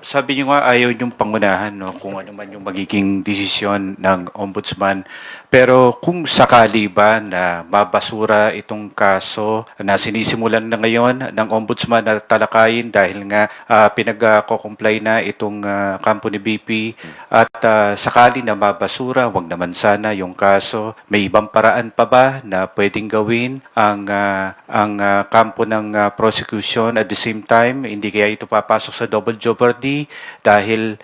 Sabi niyo nga ayaw niyong pangunahan, no, kung ano man yung magiging desisyon ng ombudsman. Pero kung sakali ba na mabasura itong kaso na sinisimulan na ngayon ng ombudsman na talakayin dahil nga pinag-comply na itong kampo ni BP at sakali na mabasura, wag naman sana yung kaso, may ibang paraan pa ba na pwedeng gawin ang kampo ng prosecution at the same time hindi kaya ito papasok sa double jeopardy dahil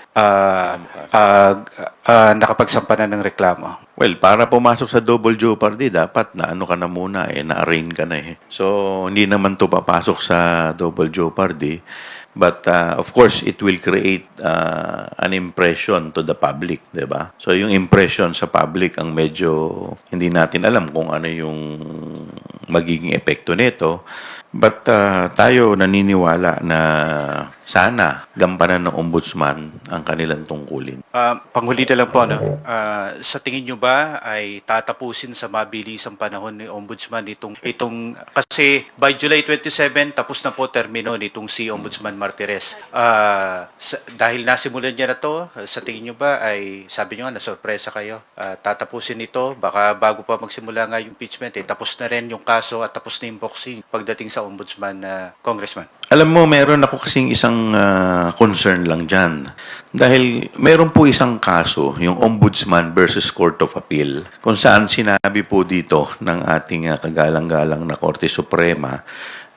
nakapagsampa na ng reklamo? Well, para pumasok sa double jeopardy, dapat na ano ka na muna na-arraign ka na So, hindi naman to papasok sa double jeopardy. But, of course, it will create an impression to the public, di ba? So, yung impression sa public ang medyo hindi natin alam kung ano yung magiging epekto nito. But tayo naniniwala na sana gampanan ng ombudsman ang kanilang tungkulin. Panghuli na lang po, no? Sa tingin nyo ba ay tatapusin sa mabilisang panahon ni Ombudsman itong kasi by July 27 tapos na po termino nitong si Ombudsman Martires. Dahil nasimulan niya na to, sa tingin nyo ba ay sabi nyo nga nasorpresa kayo, tatapusin ito baka bago pa magsimula nga yung impeachment tapos na rin yung kaso at tapos na yung boxing pagdating sa Ombudsman Congressman? Alam mo, meron ako kasing isang concern lang dyan. Dahil meron po isang kaso, yung Ombudsman versus Court of Appeal, kung saan sinabi po dito ng ating kagalang-galang na Korte Suprema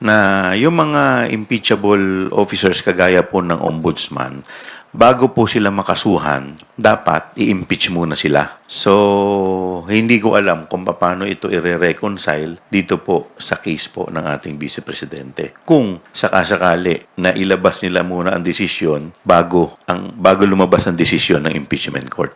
na yung mga impeachable officers kagaya po ng Ombudsman, bago po sila makasuhan, dapat i-impeach muna sila. So, hindi ko alam kung paano ito i-reconcile dito po sa case po ng ating Vice Presidente. Kung sakasakali na ilabas nila muna ang desisyon bago lumabas ang desisyon ng impeachment court.